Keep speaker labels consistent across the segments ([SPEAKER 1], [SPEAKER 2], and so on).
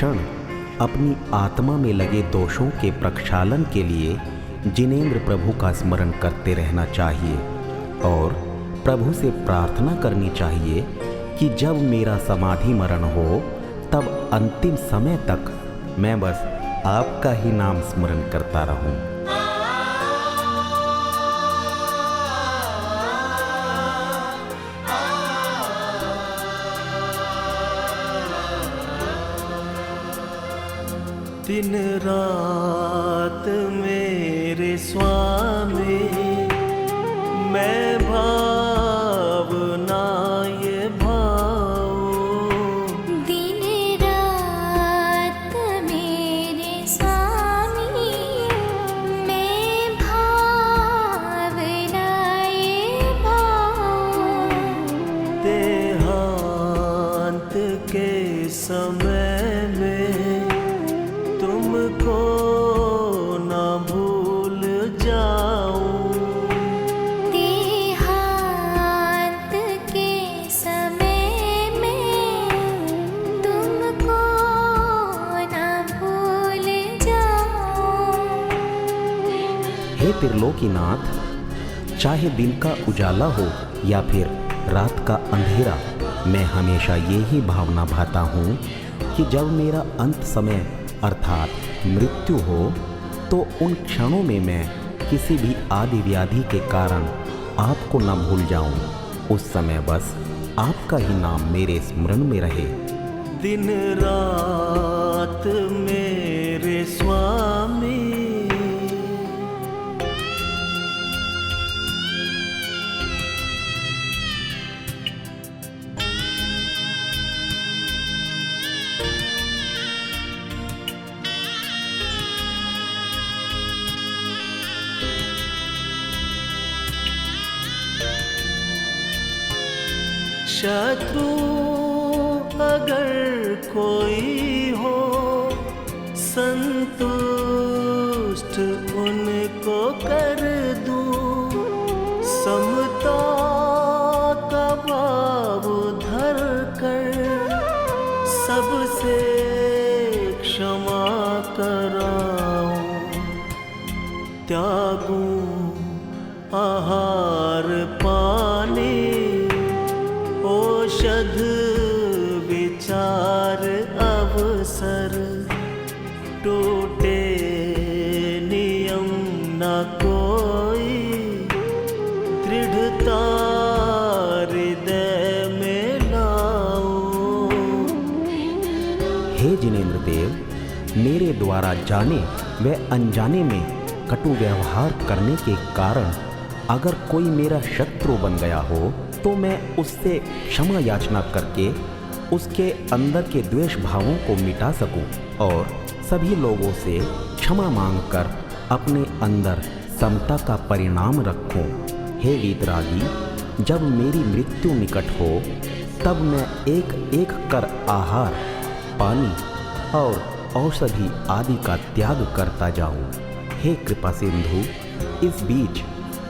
[SPEAKER 1] क्षण अपनी आत्मा में लगे दोषों के प्रक्षालन के लिए जिनेंद्र प्रभु का स्मरण करते रहना चाहिए और प्रभु से प्रार्थना करनी चाहिए कि जब मेरा समाधि मरण हो तब अंतिम समय तक मैं बस आपका ही नाम स्मरण करता रहूं।
[SPEAKER 2] दिन रात मेरे स्वामी मैं भावना ये भाऊं।
[SPEAKER 3] दिन रात मेरे स्वामी मैं भावना ये भाऊं।
[SPEAKER 2] देहांत के समय में तुमको न भूल जाऊं।
[SPEAKER 3] देहांत के समय में तुमको न भूल जाऊं।
[SPEAKER 1] हे त्रिलोकीनाथ, चाहे दिन का उजाला हो या फिर रात का अंधेरा, मैं हमेशा ये ही भावना भाता हूँ कि जब मेरा अंत समय अर्थात मृत्यु हो तो उन क्षणों में मैं किसी भी आदि व्याधि के कारण आपको न भूल जाऊं। उस समय बस आपका ही नाम मेरे स्मरण में रहे।
[SPEAKER 2] दिन रात मेरे स्वामी शत्रु अगर कोई हो संतुष्ट उनको कर दूं। समता का भाव धर कर सबसे क्षमा कराऊं। त्यागूं आहार पानी औषध विचार अवसर। टूटे नियम न कोई दृढ़ता हृदय में लाऊं।
[SPEAKER 1] हे जिनेंद्र देव, मेरे द्वारा जाने व अनजाने में कटु व्यवहार करने के कारण अगर कोई मेरा शत्रु बन गया हो तो मैं उससे क्षमा याचना करके उसके अंदर के द्वेष भावों को मिटा सकूं और सभी लोगों से क्षमा मांगकर अपने अंदर समता का परिणाम रखूं। हे वीतरागी, जब मेरी मृत्यु निकट हो तब मैं एक एक कर आहार, पानी और औषधि आदि का त्याग करता जाऊं। हे कृपा सिंधु, इस बीच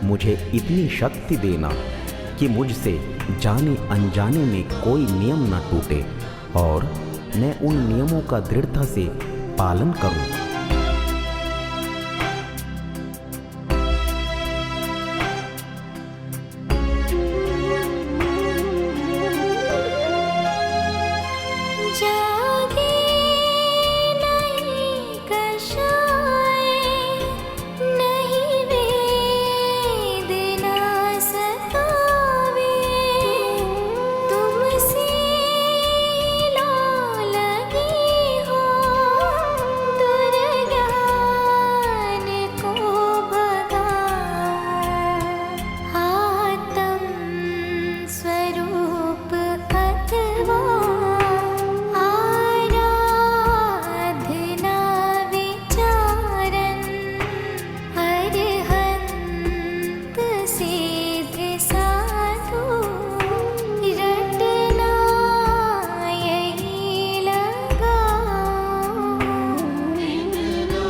[SPEAKER 1] मुझे इतनी शक्ति देना कि मुझसे जाने अनजाने में कोई नियम न टूटे और मैं उन नियमों का दृढ़ता से पालन करूं।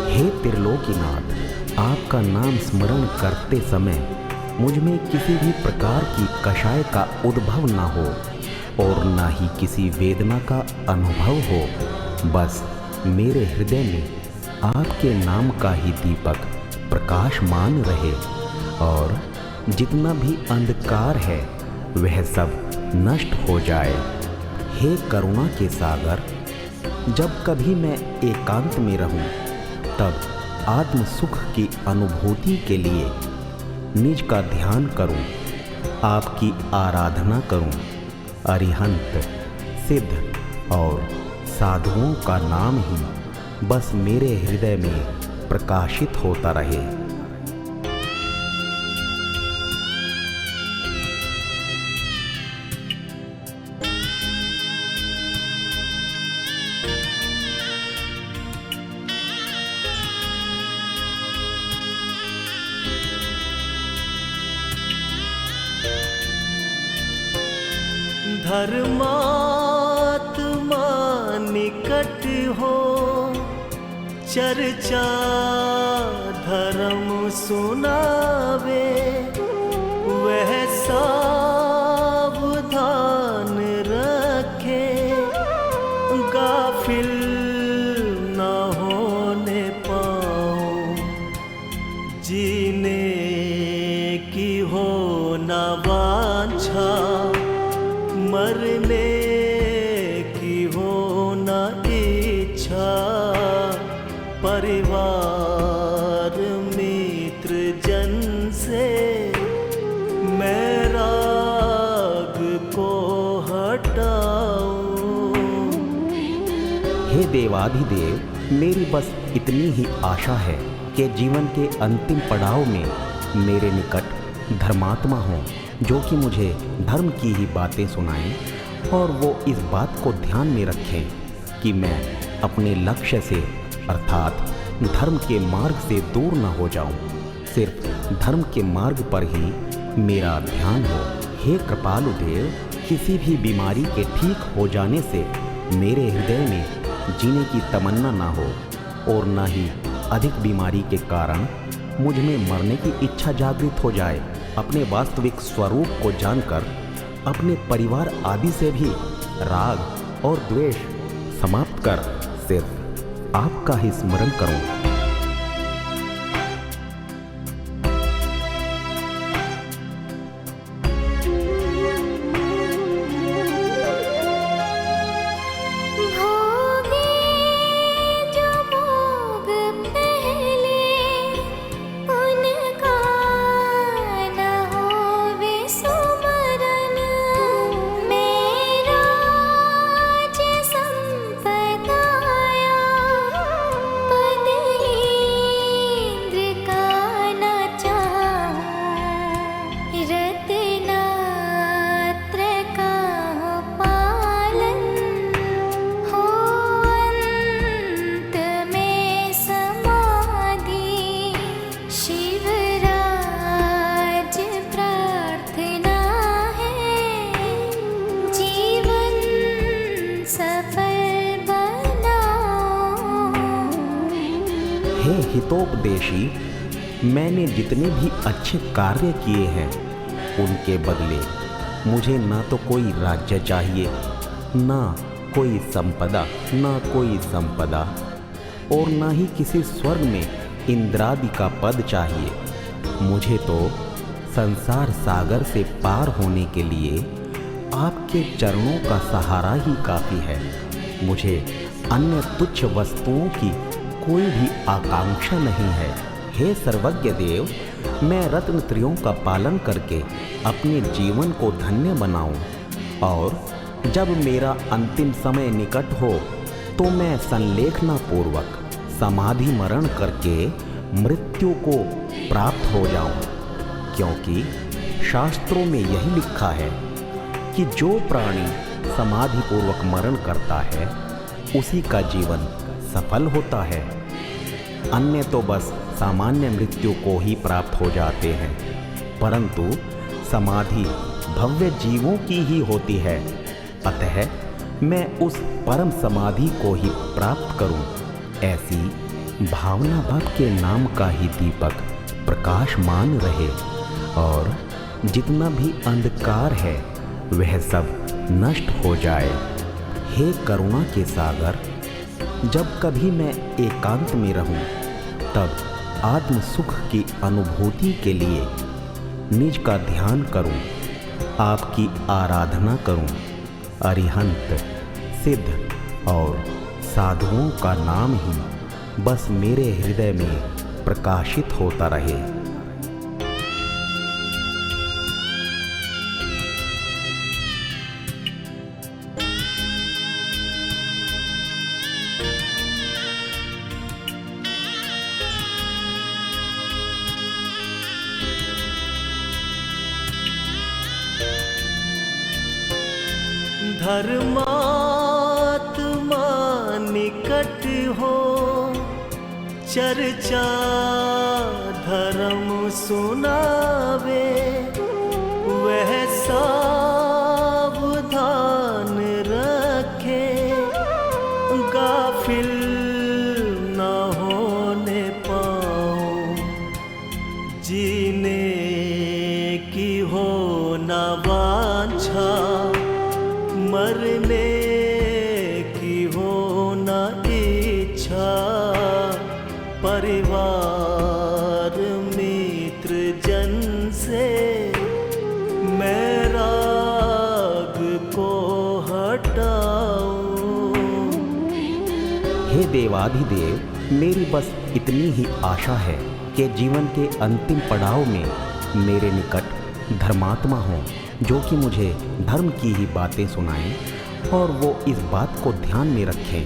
[SPEAKER 1] हे त्रिलोकीनाथ, आपका नाम स्मरण करते समय मुझ में किसी भी प्रकार की कषाय का उद्भव न हो और न ही किसी वेदना का अनुभव हो। बस मेरे हृदय में आपके नाम का ही दीपक प्रकाशमान रहे और जितना भी अंधकार है वह सब नष्ट हो जाए। हे करुणा के सागर, जब कभी मैं एकांत में रहूं तब आत्म सुख की अनुभूति के लिए निज का ध्यान करूं, आपकी आराधना करूं। अरिहंत, सिद्ध और साधुओं का नाम ही बस मेरे हृदय में प्रकाशित होता रहे।
[SPEAKER 2] धर्मात्मा निकट हो, चर्चा धर्म सुनावे, वह सावधान रखे, गाफिल न होने पाऊं, जीने की हो न वांछा, मरने की हो न इच्छा, परिवार मित्र जन से मैं राग को हटाऊं।
[SPEAKER 1] हे देवाधिदेव, मेरी बस इतनी ही आशा है कि जीवन के अंतिम पड़ाव में मेरे निकट धर्मात्मा हों जो कि मुझे धर्म की ही बातें सुनाएं और वो इस बात को ध्यान में रखें कि मैं अपने लक्ष्य से अर्थात धर्म के मार्ग से दूर न हो जाऊं। सिर्फ धर्म के मार्ग पर ही मेरा ध्यान हो। हे कृपालु देव, किसी भी बीमारी के ठीक हो जाने से मेरे हृदय में जीने की तमन्ना ना हो और न ही अधिक बीमारी के कारण मुझ में मरने की इच्छा जागृत हो जाए। अपने वास्तविक स्वरूप को जानकर अपने परिवार आदि से भी राग और द्वेष समाप्त कर सिर्फ आपका ही स्मरण करूं। हे हितोपदेशी, मैंने जितने भी अच्छे कार्य किए हैं उनके बदले मुझे ना तो कोई राज्य चाहिए, ना कोई संपदा और ना ही किसी स्वर्ग में इंद्रादि का पद चाहिए। मुझे तो संसार सागर से पार होने के लिए आपके चरणों का सहारा ही काफ़ी है। मुझे अन्य तुच्छ वस्तुओं की कोई भी आकांक्षा नहीं है। हे सर्वज्ञ देव, मैं रत्नत्रयों का पालन करके अपने जीवन को धन्य बनाऊं और जब मेरा अंतिम समय निकट हो तो मैं संलेखना पूर्वक समाधि मरण करके मृत्यु को प्राप्त हो जाऊं, क्योंकि शास्त्रों में यही लिखा है कि जो प्राणी समाधि पूर्वक मरण करता है उसी का जीवन सफल होता है। अन्य तो बस सामान्य मृत्यु को ही प्राप्त हो जाते हैं, परंतु समाधि भव्य जीवों की ही होती है। अतः मैं उस परम समाधि को ही प्राप्त करूं, ऐसी भावना भक्त के नाम का ही दीपक प्रकाशमान रहे और जितना भी अंधकार है वह सब नष्ट हो जाए। हे करुणा के सागर, जब कभी मैं एकांत में रहूं, तब आत्म सुख की अनुभूति के लिए निज का ध्यान करूं, आपकी आराधना करूं। अरिहंत, सिद्ध और साधुओं का नाम ही बस मेरे हृदय में प्रकाशित होता रहे।
[SPEAKER 2] धर्मात्मा निकट हो, चर्चा धर्म सुनावे, वह सावधान रखे, गाफिल न होने पाऊं, जीने की हो न वांछा, मरने की हो न इच्छा, परिवार मित्र जन से मैं राग को हटाऊं।
[SPEAKER 1] हे देवाधिदेव, मेरी बस इतनी ही आशा है कि जीवन के अंतिम पड़ाव में मेरे निकट धर्मात्मा हों, जो कि मुझे धर्म की ही बातें सुनाएं और वो इस बात को ध्यान में रखें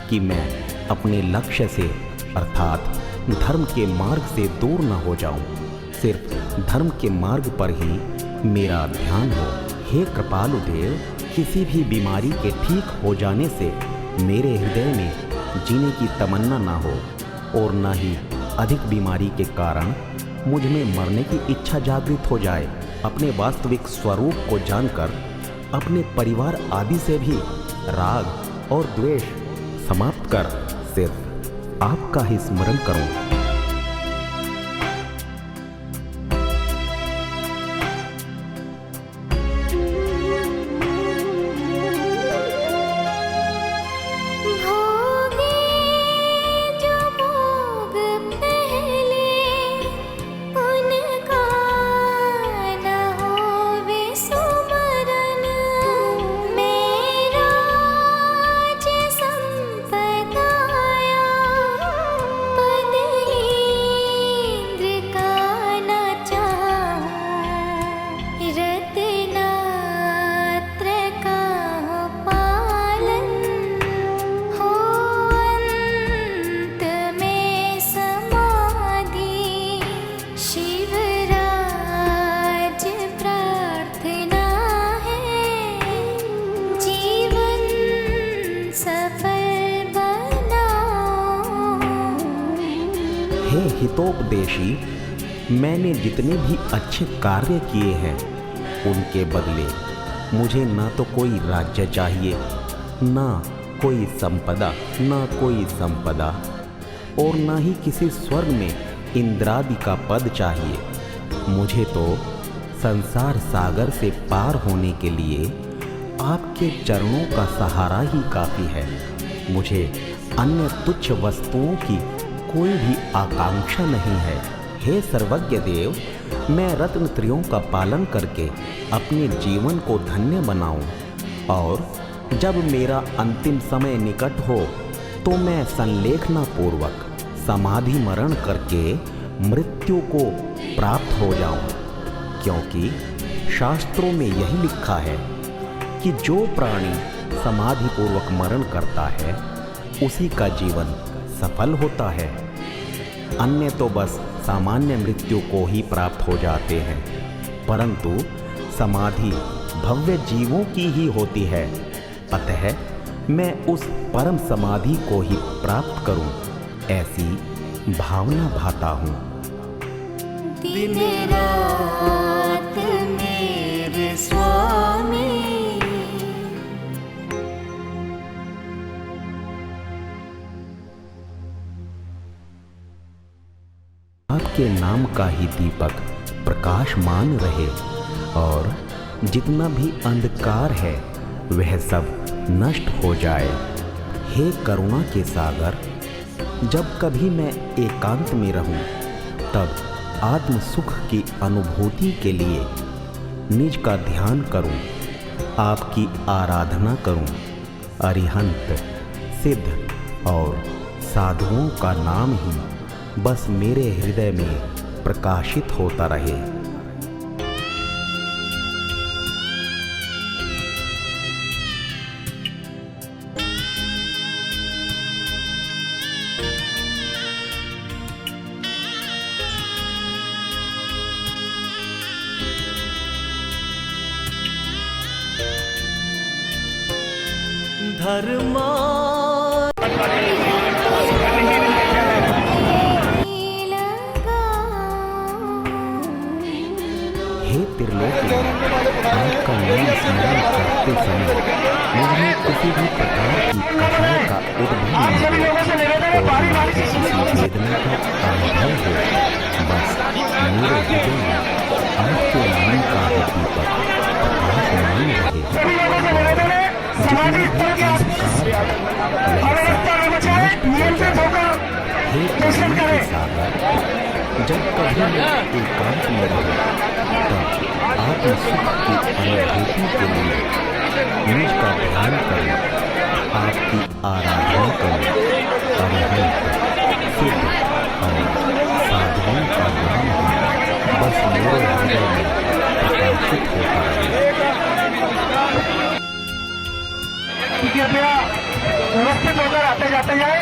[SPEAKER 1] कि मैं अपने लक्ष्य से अर्थात धर्म के मार्ग से दूर न हो जाऊं, सिर्फ धर्म के मार्ग पर ही मेरा ध्यान हो। हे कृपालु देव, किसी भी बीमारी के ठीक हो जाने से मेरे हृदय में जीने की तमन्ना ना हो और न ही अधिक बीमारी के कारण मुझ में मरने की इच्छा जागृत हो जाए। अपने वास्तविक स्वरूप को जानकर अपने परिवार आदि से भी राग और द्वेष समाप्त कर सिर्फ आपका ही स्मरण करूं। हे हितोपदेशी, मैंने जितने भी अच्छे कार्य किए हैं उनके बदले मुझे ना तो कोई राज्य चाहिए, ना कोई संपदा और ना ही किसी स्वर्ग में इंद्रादि का पद चाहिए। मुझे तो संसार सागर से पार होने के लिए आपके चरणों का सहारा ही काफ़ी है। मुझे अन्य तुच्छ वस्तुओं की कोई भी आकांक्षा नहीं है। हे सर्वज्ञ देव, मैं रत्नत्रयों का पालन करके अपने जीवन को धन्य बनाऊं और जब मेरा अंतिम समय निकट हो तो मैं संलेखना पूर्वक समाधि मरण करके मृत्यु को प्राप्त हो जाऊं, क्योंकि शास्त्रों में यही लिखा है कि जो प्राणी समाधि पूर्वक मरण करता है उसी का जीवन सफल होता है। अन्य तो बस सामान्य मृत्यु को ही प्राप्त हो जाते हैं, परंतु समाधि भव्य जीवों की ही होती है। अतः मैं उस परम समाधि को ही प्राप्त करूं, ऐसी भावना भाता हूं।
[SPEAKER 2] दिन रात मेरे स्वामी,
[SPEAKER 1] आपके नाम का ही दीपक प्रकाशमान रहे और जितना भी अंधकार है वह सब नष्ट हो जाए। हे करुणा के सागर, जब कभी मैं एकांत में रहूं, तब आत्म सुख की अनुभूति के लिए निज का ध्यान करूं, आपकी आराधना करूं। अरिहंत, सिद्ध और साधुओं का नाम ही बस मेरे हृदय में प्रकाशित होता रहे।
[SPEAKER 2] धर्मा
[SPEAKER 1] हे त्रिलोकी, आपका नाम स्मरण करते समय मुझे किसी भी प्रकार की कषाय का उद्भव नहीं हो और न किसी वेदना का अनुभव हो। बस मेरे हृदय में आपके नाम का ही दीपक प्रकाशमान रहे और जितना भी अंधकार है वह सब नष्ट हो जाए। हे करुणा के सागर, जब कभी मैं एकांत में रहूं, तब आत्म सुख की अनुभूति के लिए निज का ध्यान करूं, आपकी आराधना करूं। अरिहंत, सिद्ध और साधुओं का नाम ही बस मेरे हृदय में प्रकाशित होता रहे।
[SPEAKER 4] कृपया व्यवस्थित होकर आते जाते जाए।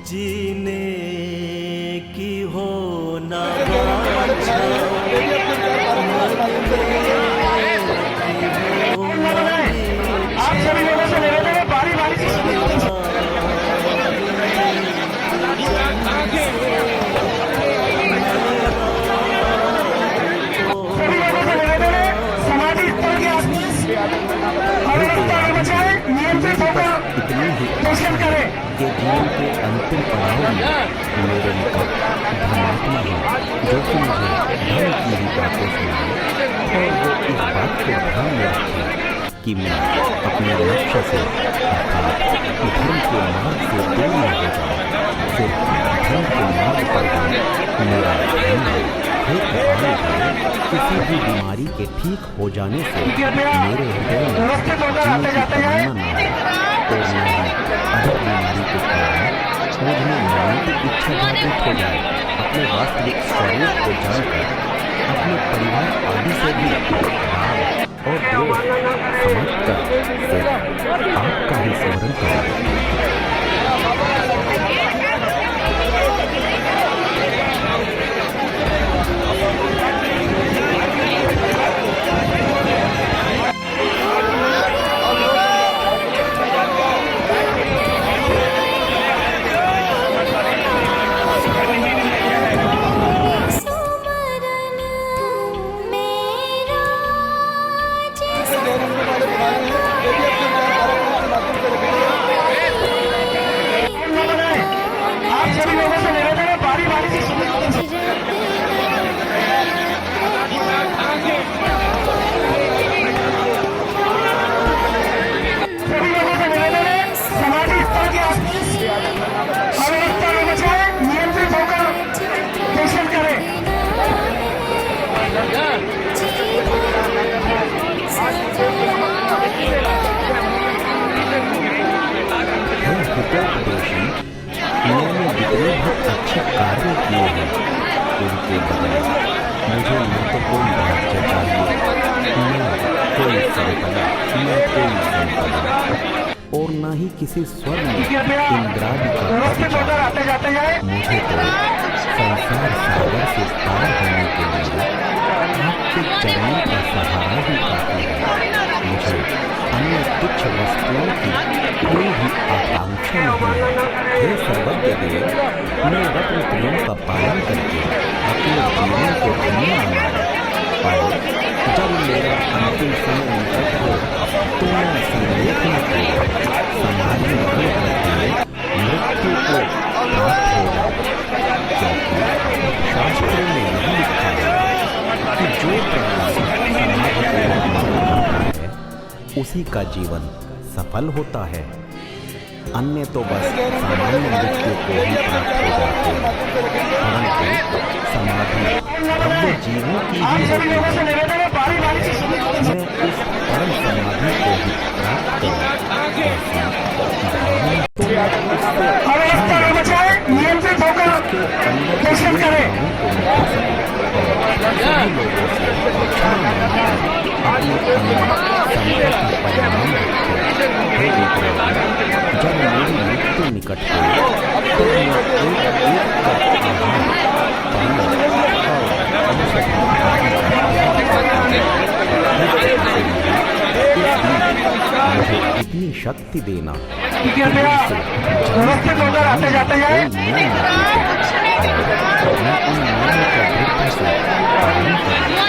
[SPEAKER 2] जीने की हो ना बाछा,
[SPEAKER 4] आप सभी लोगों से निवेदन है, बारी बारी से सुनिए। सभी लोगों से निवेदन है, समाधि स्थल के आसपास अव्यवस्था न बचाए, नियंत्रित होकर
[SPEAKER 1] इतनी ही
[SPEAKER 4] दर्शन करें।
[SPEAKER 1] के जीवन के अंतिम पड़ाव में मेरे निकट धर्मात्मा है, जो कि मुझे धर्म की ही बातें सुनाए और वो इस बात को ध्यान में रखे कि मैं अपने लक्ष्य से अर्थात धर्म के मार्ग से दूर न हो जाऊं। सिर्फ धर्म के मार्ग पर ही मेरा ध्यान है। हे कृपालु भगवान, किसी भी बीमारी के ठीक हो जाने से मेरे हृदय में जीवन की तमन्ना न हो और न ही अधिक बीमारी के कारण मुझे मरने की इच्छा जागृत हो जाए। अपने वास्तविक स्वरूप को जानकर अपने परिवार आदि से भी राग और द्वेष समझकर सिर्फ आपका ही स्मरण करें। के बदले मुझे न तो कोई राज्य चाहिए, न कोई संपदा, न कोई संपदा, और न ही किसी स्वर्ग में इंद्रादि का पद चाहिए। मुझे तो संसार सागर से पार होने के लिए आपके चरणों का सहारा ही काफी है। मुझे अन्य तुच्छ वस्तुओं की कोई भी आकांक्षा नहीं है। हे सर्वज्ञ देव, मैं रत्न त्रयों का पालन करके अपने जीवन को धन्य बनाऊं और जब मेरा अंतिम समय निकट हो तो मैं संदेह न करूं, समाधि ग्रहण करके मृत्यु को प्राप्त हो जाऊं। क्योंकि शास्त्रों में यही लिखा है कि जो प्राणी समाधि को मरण करता है उसी का जीवन सफल होता है, अन्य तो बस सामान्य मृत्यु को ही प्राप्त हो जाते हैं। परंतु समाधि भव्य जीवों की ही होती है। मैं उस परम समाधि को ही प्राप्त करूं, ऐसी भावना तो
[SPEAKER 4] नियंत्रित होकर दर्शन करें।
[SPEAKER 1] सभी लोगों से क्षमा मांगकर अपने अंदर संकट का परिणाम रखे। हे विक्रम, जब मेरी मृत्यु निकट हुई तो मैं एक कप आहार, पानी और औषधि मुझे इतनी शक्ति देना
[SPEAKER 4] व्यवस्थित होकर आते जाते हैं।
[SPEAKER 1] मैं उन नियमों का दृढ़ता से पालन करूं।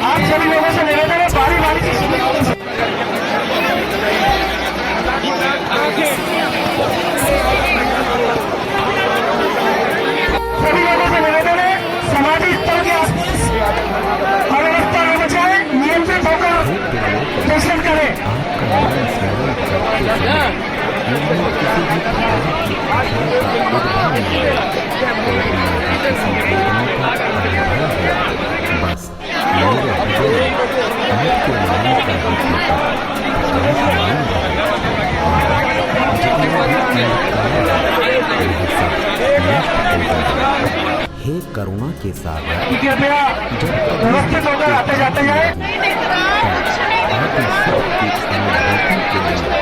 [SPEAKER 4] आप सभी लोगों से निवेदन है, बारी बारी से सभी लोगों से निवेदन है, समाधि स्थल के आसपास अव्यवस्था न बचाए, नियंत्रित होकर दर्शन करें।
[SPEAKER 1] आपका नाम स्मरण करते समय मुझे किसी भी प्रकार की आशा का उद्भव नहीं है और न ही किसी वेदना का अनुभव है। बस मेरे हृदय में आपके नाम का ही प्रकाशमान रहे और जितना भी अंधकार है वह सब नष्ट हो जाए। हे करुणा के सागर,
[SPEAKER 4] कृपया व्यवस्थित होकर आते जाते हैं।
[SPEAKER 1] आप इस सब की अनुभूति के लिए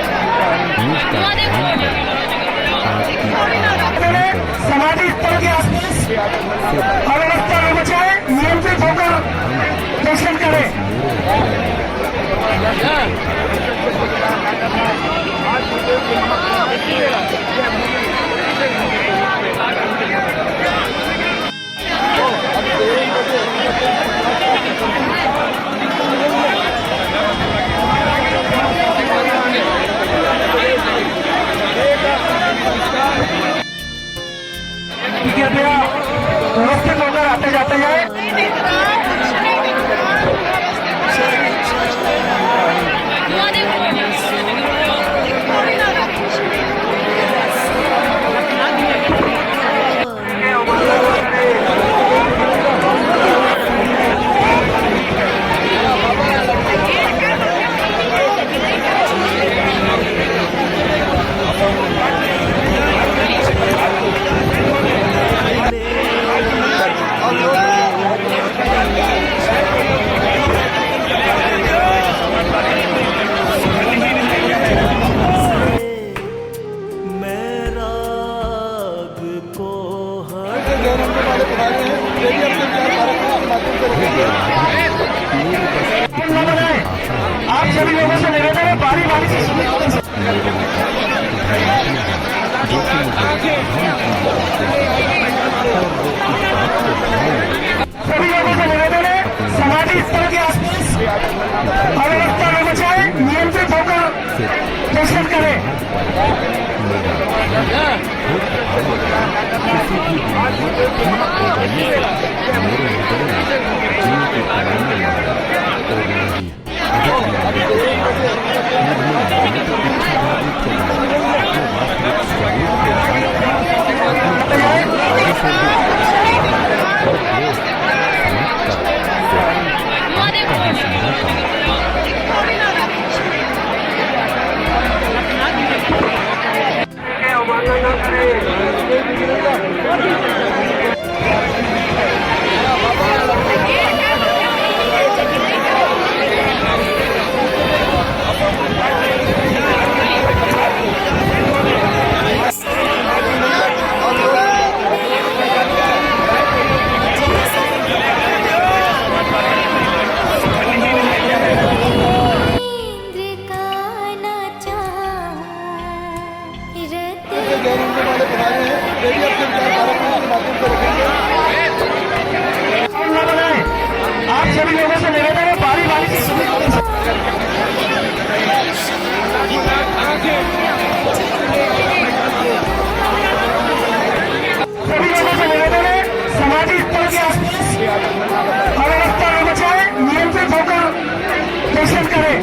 [SPEAKER 1] निज का ध्यान करें, आपकी आराधना करें।
[SPEAKER 4] समाधि स्थल के आसपास अव्यवस्था न बचाए, नियंत्रित होकर दर्शन करें। कृपया व्यवस्थित होकर आते जाते हैं। आप सभी लोगों से निवेदन है, बारी बारी से सभी लोगों से निवेदन है, समाधि स्थल के आसपास अव्यवस्था न बचाए, नियंत्रित होकर दर्शन करें।
[SPEAKER 1] किसी भी बीमारी को ठीक हो जाने से मेरे जीने की तमन्ना न हो और न ही अधिक मांगने के कारण मुझ में मांगने की इच्छा जागृत हो जाए। अपने वास्तविक स्वरूप को जानकर अपने तमाम आगे से भी और क्रोध समाप्त कर फिर आपका ही स्मरण करूं।
[SPEAKER 4] आप सभी लोगों से निवेदन है, बारी बारी से सभी लोगों से निवेदन है, समाधि स्थल के आसपास अव्यवस्था न बचाए, नियंत्रित होकर दर्शन करें।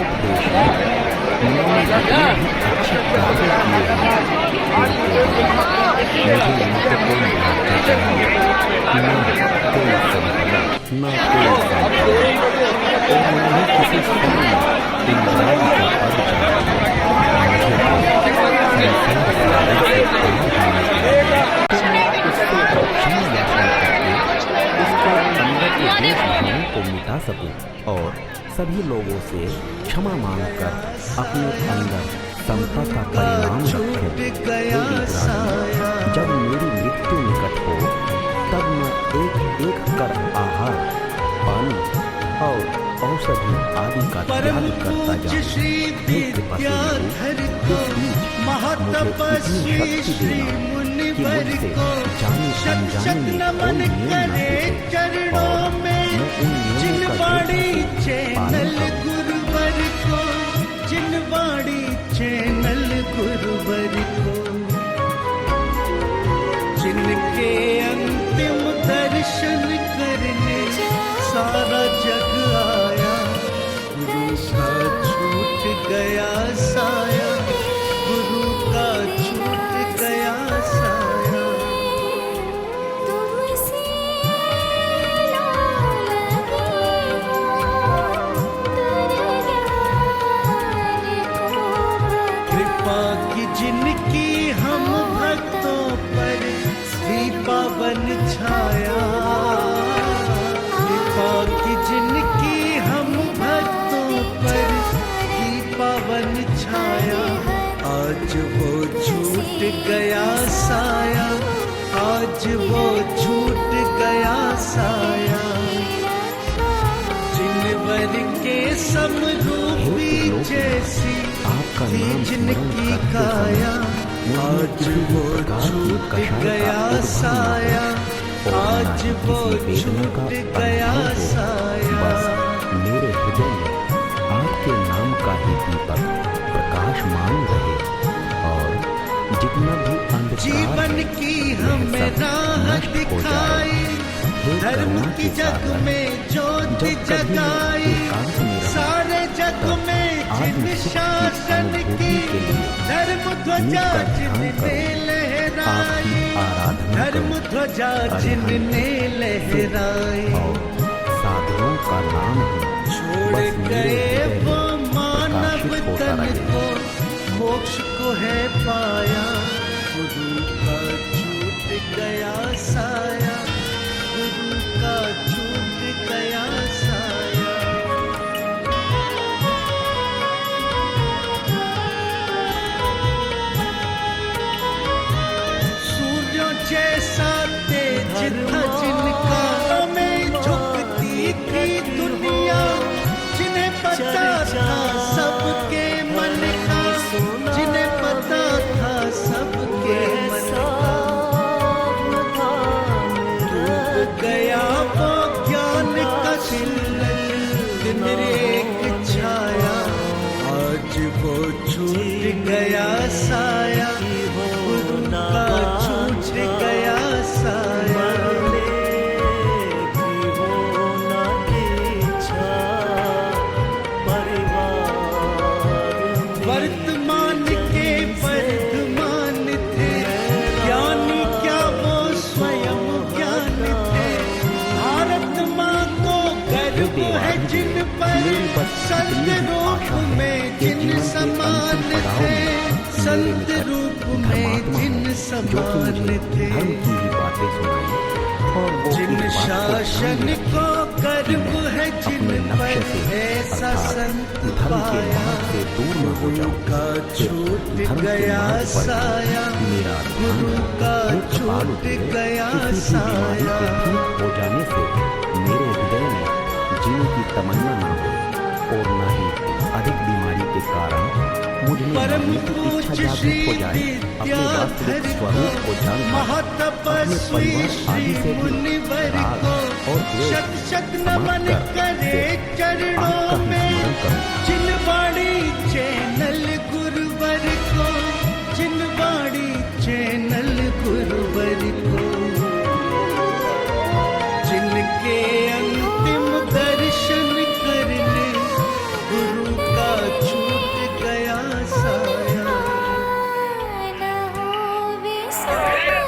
[SPEAKER 1] न कोई और न ही किसी स्थान में इंद्राज का पद चाहिए। मुझे तो संसार सागर से पार होने के लिए उससे क्षमा याचना करके उसके अंदर के देश भावों को मिटा सकूं और सभी लोगों से क्षमा मांगकर अपने अंदर समता का परिणाम रखूं। जब मेरी मृत्यु निकट हो तब मैं एक एक कर आहार, पानी और औषधि आदि का त्याग करता जाऊं। हे कृपा से प्रभु, इस बीच मुझे इतनी शक्ति देना कि मुझसे जाने अनजाने में कोई नियम न टूटे और मैं उन नियमों का दृढ़ता से पालन करूं।
[SPEAKER 2] जिनवाड़ी चैनल गुरुवर को जिनके अंतिम दर्शन करने सारा जग आया, गुरु का छूट गया साया, गुरु का छूट गया साया।
[SPEAKER 3] तुमसे
[SPEAKER 2] कृपा की जिनकी हम भक्तों पर भी पावन छाया, कृपा की जिनकी हम भक्तों पर भी पावन छाया। आज वो छूट गया साया, आज वो छूट गया साया। जिनवर के समरूपी जैसी
[SPEAKER 1] आपका
[SPEAKER 2] थी
[SPEAKER 1] नाम
[SPEAKER 2] जिनकी काया, आज वो छूट गया साया, आज वो छूट गया साया।
[SPEAKER 1] बस मेरे हृदय में आपके नाम का ही दीपक प्रकाशमान रहे और जितना भी अंधकार
[SPEAKER 2] जीवन की हमें राह दिखाई, धर्म की जग में ज्योति जगाई, सारे जग में जिन शासन की धर्म ध्वजा जिनने लहराई, धर्म ध्वजा जिनने लहराई।
[SPEAKER 1] साधुओं का नाम ही
[SPEAKER 2] छोड़
[SPEAKER 1] बस मेरे
[SPEAKER 2] गए
[SPEAKER 1] हृदय
[SPEAKER 2] वो
[SPEAKER 1] में
[SPEAKER 2] मानव
[SPEAKER 1] प्रकाशित होता
[SPEAKER 2] तन
[SPEAKER 1] रहे।
[SPEAKER 2] को, मोक्ष को है पाया, गुरु का छूट गया साया, गुरु का छूट गया साया। सूर्यों जैसा तेज था जिनका में झुकती थी दुनिया, जिन्हें पता था सबके मन का, जिन्हें पता था सबके मन का। डूब गया वो ज्ञान का दिन एक छाया, आज वो छूट गया साया, गुरु का छूट गया साया।
[SPEAKER 1] मेरे
[SPEAKER 2] संत
[SPEAKER 1] निकट
[SPEAKER 2] रूप
[SPEAKER 1] धर्मात्मा
[SPEAKER 2] में
[SPEAKER 1] हैं,
[SPEAKER 2] जिन
[SPEAKER 1] जो कि
[SPEAKER 2] समान
[SPEAKER 1] मुझे
[SPEAKER 2] थे,
[SPEAKER 1] धर्म की ही बातें सुनाई और वो
[SPEAKER 2] जिन
[SPEAKER 1] इस बात को
[SPEAKER 2] शासन
[SPEAKER 1] ध्यान में
[SPEAKER 2] को
[SPEAKER 1] रखें कि
[SPEAKER 2] गर्व
[SPEAKER 1] मैं
[SPEAKER 2] है जिन
[SPEAKER 1] अपने
[SPEAKER 2] पर
[SPEAKER 1] लक्ष्य से
[SPEAKER 2] ऐसा
[SPEAKER 1] अर्थात
[SPEAKER 2] संत
[SPEAKER 1] धर्म के
[SPEAKER 2] पाया,
[SPEAKER 1] मार्ग से दूर न हो जाऊं।
[SPEAKER 2] का
[SPEAKER 1] सिर्फ
[SPEAKER 2] छूट
[SPEAKER 1] धर्म के
[SPEAKER 2] गया
[SPEAKER 1] मार्ग पर
[SPEAKER 2] साया,
[SPEAKER 1] ही मेरा ध्यान
[SPEAKER 2] गुरु का
[SPEAKER 1] है। एक कपाल
[SPEAKER 2] छूट
[SPEAKER 1] उतरे
[SPEAKER 2] गया
[SPEAKER 1] किसी भी बीमारी
[SPEAKER 2] साया।
[SPEAKER 1] के ठीक हो जाने से मेरे हृदय में जीने की तमन्ना न हो और न ही अधिक बीमारी के कारण मुझ में
[SPEAKER 2] परम
[SPEAKER 1] मरने की इच्छा
[SPEAKER 2] पूज्य
[SPEAKER 1] जागृत
[SPEAKER 2] श्री
[SPEAKER 1] हो जाए। अपने वास्तविक
[SPEAKER 2] विद्याधर
[SPEAKER 1] स्वरूप को जानकर अपने
[SPEAKER 2] महातपस्वी
[SPEAKER 1] परिवार आदि
[SPEAKER 2] श्री
[SPEAKER 1] से भी
[SPEAKER 2] मुनिवर
[SPEAKER 1] राग
[SPEAKER 2] को
[SPEAKER 1] और द्वेष
[SPEAKER 2] शत शत
[SPEAKER 1] समाप्त
[SPEAKER 2] नमन
[SPEAKER 1] कर
[SPEAKER 2] करे
[SPEAKER 1] सिर्फ
[SPEAKER 2] चरणों
[SPEAKER 1] आपका ही
[SPEAKER 2] में।
[SPEAKER 1] स्मरण करूं।
[SPEAKER 2] जिन बाड़ी चैनल गुरुवर को, जिन बाड़ी चैनल गुरुवर को, जिनके अंतिम दर्शन करने गुरु का छूट गया साया।
[SPEAKER 3] न होवे स्मरण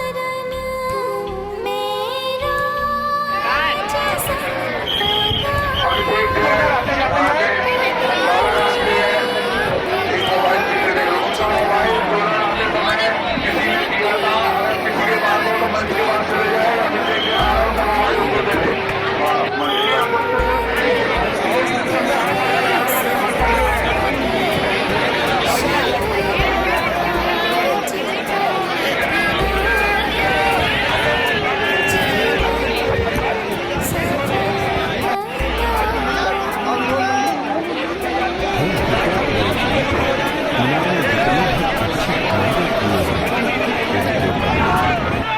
[SPEAKER 3] मेरा जैसा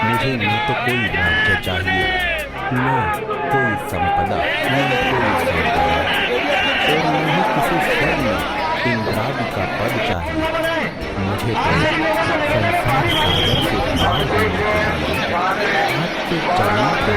[SPEAKER 1] मुझे न तो कोई राज्य चाहिए, न कोई संपदा, न कोई संपदा और न ही किसी स्वर्ण इंद्रादि का पद चाहिए। मुझे तो संसार सागर से पार होने के लिए आपके चरणों का